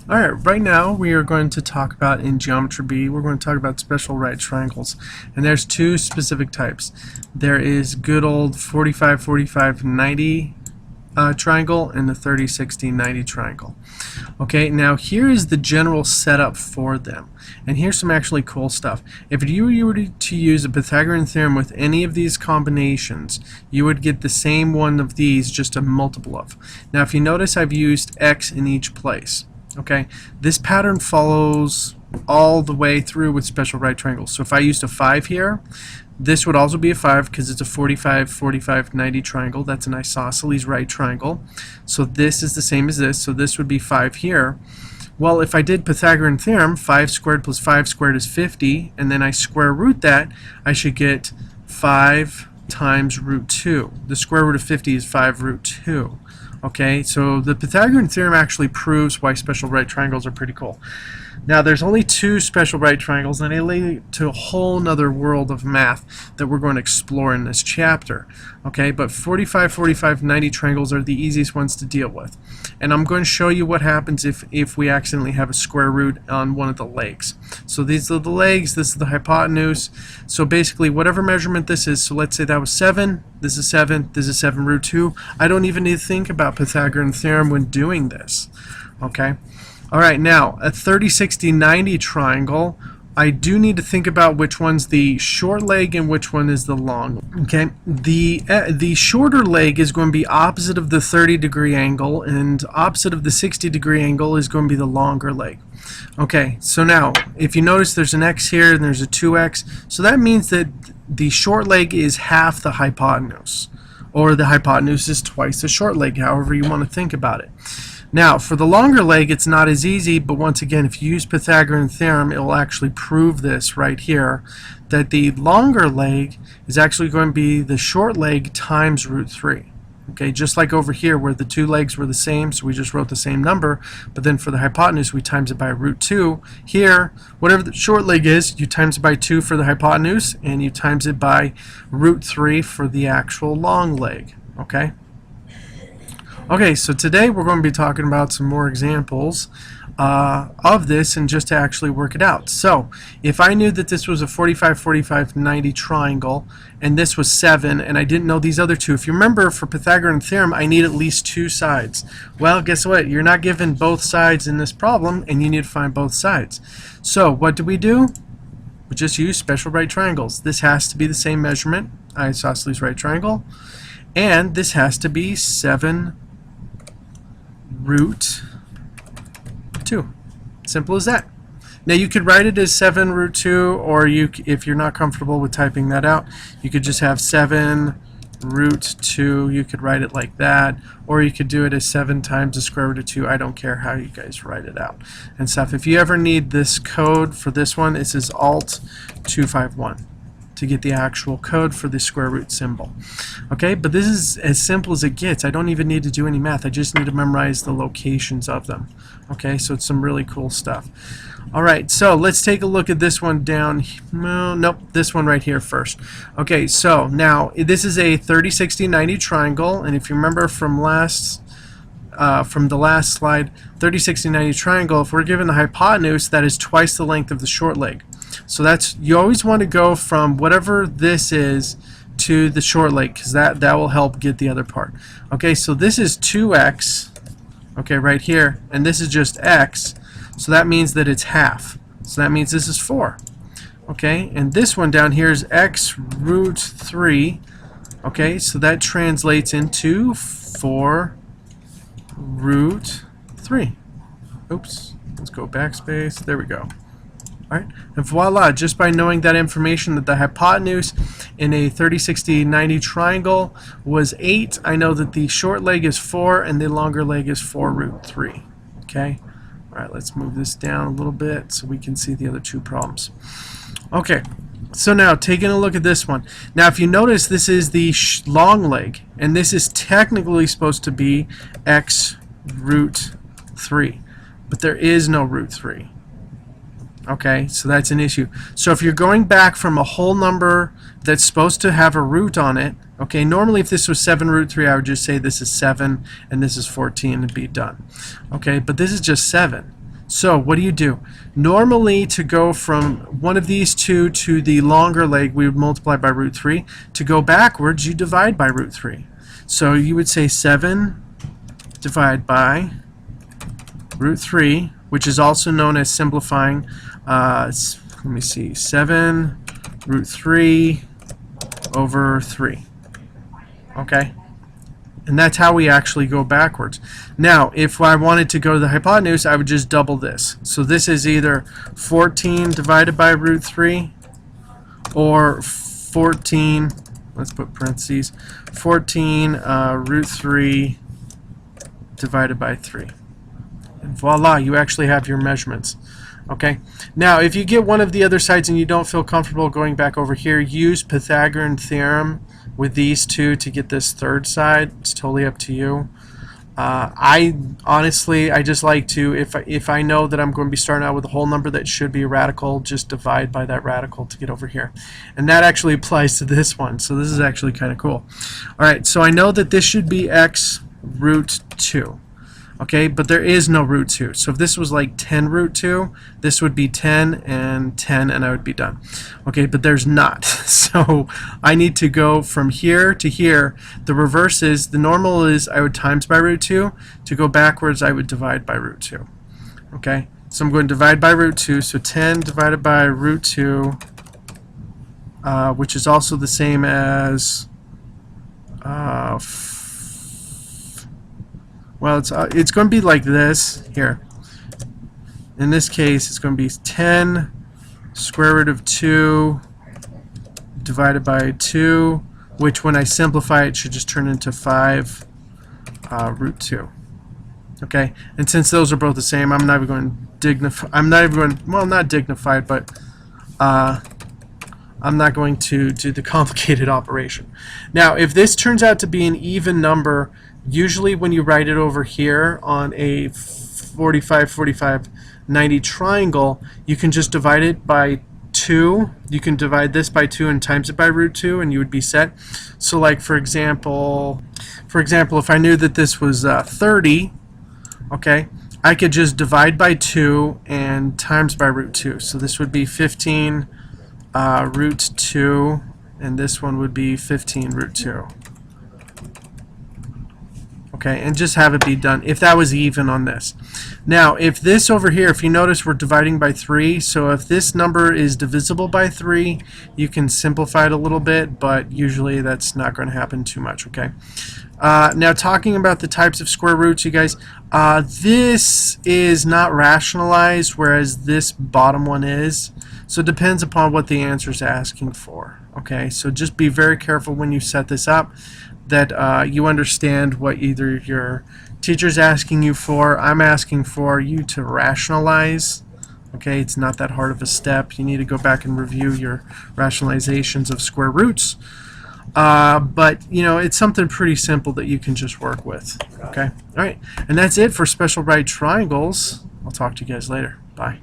Alright, right now we are going to talk about, in Geometry B, we're going to talk about special right triangles. And there's two specific types. There is good old 45-45-90 triangle and the 30-60-90 triangle. Okay, now here is the general setup for them. And here's some actually cool stuff. If you were to use a Pythagorean theorem with any of these combinations, you would get the same one of these, just a multiple of. Now if you notice, I've used x in each place. Okay, this pattern follows all the way through with special right triangles. So if I used a 5 here, this would also be a 5 because it's a 45-45-90 triangle. That's an isosceles right triangle. So this is the same as this. So this would be 5 here. Well, if I did Pythagorean theorem, 5 squared plus 5 squared is 50, and then I square root that, I should get 5 times root 2. The square root of 50 is 5 root 2. Okay, so the Pythagorean theorem actually proves why special right triangles are pretty cool. Now there's only two special right triangles, and they lead to a whole nother world of math that we're going to explore in this chapter. Okay, but 45-45-90 triangles are the easiest ones to deal with. And I'm going to show you what happens if we accidentally have a square root on one of the legs. So these are the legs, this is the hypotenuse. So basically whatever measurement this is, so let's say that was 7, this is 7, this is 7 root 2. I don't even need to think about Pythagorean theorem when doing this. Okay? Alright, now a 30-60-90 triangle, I do need to think about which one's the short leg and which one is the long. Okay, the shorter leg is going to be opposite of the 30-degree angle, and opposite of the 60-degree angle is going to be the longer leg. Okay, so now if you notice there's an x here and there's a 2x, so that means that the short leg is half the hypotenuse, or the hypotenuse is twice the short leg, however you want to think about it. Now, for the longer leg, it's not as easy, but once again, if you use Pythagorean theorem, it will actually prove this right here, that the longer leg is actually going to be the short leg times root 3. Okay, just like over here where the two legs were the same, so we just wrote the same number, but then for the hypotenuse, we times it by root 2. Here, whatever the short leg is, you times it by 2 for the hypotenuse, and you times it by root 3 for the actual long leg. Okay? Okay, so today we're going to be talking about some more examples of this, and just to actually work it out. So if I knew that this was a 45-45-90 triangle and this was 7, and I didn't know these other two, if you remember, for Pythagorean theorem I need at least two sides. Well, guess what? You're not given both sides in this problem, and you need to find both sides. So what do? We just use special right triangles. This has to be the same measurement, isosceles right triangle, and this has to be 7 root 2. Simple as that. Now you could write it as 7 root 2, or if you're not comfortable with typing that out, you could just have 7 root 2. You could write it like that, or you could do it as 7 times the square root of 2. I don't care how you guys write it out and stuff. If you ever need this code for this one, it says Alt 251 to get the actual code for the square root symbol. Okay, but this is as simple as it gets. I don't even need to do any math. I just need to memorize the locations of them. Okay, so it's some really cool stuff. Alright, so let's take a look at this one down. Nope, this one right here first. Okay, so now this is a 30-60-90 triangle, and if you remember from the last slide, 30-60-90 triangle, if we're given the hypotenuse, that is twice the length of the short leg. So that's, you always want to go from whatever this is to the short leg, because that will help get the other part. Okay, so this is 2x, okay, right here, and this is just x, so that means that it's half. So that means this is 4. Okay, and this one down here is x root 3. Okay, so that translates into 4 root 3. Oops, let's go backspace. There we go. Alright, and voila, just by knowing that information, that the hypotenuse in a 30-60-90 triangle was 8, I know that the short leg is 4 and the longer leg is 4 root 3. Okay, alright, let's move this down a little bit so we can see the other two problems. Okay, so now taking a look at this one. Now if you notice, this is the long leg, and this is technically supposed to be x root 3, but there is no root 3. Okay, so that's an issue. So if you're going back from a whole number that's supposed to have a root on it, okay, normally if this was 7 root 3, I would just say this is 7 and this is 14 and be done. Okay, but this is just 7. So what do? Normally, to go from one of these two to the longer leg, we would multiply by root 3. To go backwards, you divide by root 3. So you would say 7 divided by root 3, which is also known as simplifying. Let me see, 7 root 3 over 3. Okay? And that's how we actually go backwards. Now, if I wanted to go to the hypotenuse, I would just double this. So this is either 14 divided by root 3 or 14, let's put parentheses, 14 root 3 divided by 3. And voila, you actually have your measurements. Okay. Now, if you get one of the other sides and you don't feel comfortable going back over here, use Pythagorean theorem with these two to get this third side. It's totally up to you. I honestly, I just like to, if I know that I'm going to be starting out with a whole number that should be a radical, just divide by that radical to get over here. And that actually applies to this one. So this is actually kind of cool. All right, so I know that this should be x root 2. Okay, but there is no root 2. So if this was like 10 root 2, this would be 10 and 10, and I would be done. Okay, but there's not. So I need to go from here to here. The reverse is, the normal is I would times by root 2. To go backwards, I would divide by root 2. Okay, so I'm going to divide by root 2. So 10 divided by root 2, which is also the same as well, it's going to be like this here. In this case, it's going to be 10 square root of 2 divided by 2, which when I simplify it should just turn into 5 root 2. Okay, and since those are both the same, I'm not even going to dignify. I'm not even going, well, not dignified, but I'm not going to do the complicated operation. Now, if this turns out to be an even number, usually when you write it over here on a 45, 45, 90 triangle, you can just divide it by 2. You can divide this by 2 and times it by root 2, and you would be set. So like for example, if I knew that this was 30, okay, I could just divide by 2 and times by root 2. So this would be 15 root 2, and this one would be 15 root 2. Okay, and just have it be done if that was even on this. Now, if this over here, if you notice, we're dividing by 3, so if this number is divisible by 3, you can simplify it a little bit, but usually that's not going to happen too much, okay? Now, talking about the types of square roots, you guys, this is not rationalized, whereas this bottom one is. So it depends upon what the answer is asking for, okay? So just be very careful when you set this up, that you understand what either your teacher's asking you for. I'm asking for you to rationalize. Okay, it's not that hard of a step. You need to go back and review your rationalizations of square roots. But, you know, it's something pretty simple that you can just work with. Okay, all right. And that's it for special right triangles. I'll talk to you guys later. Bye.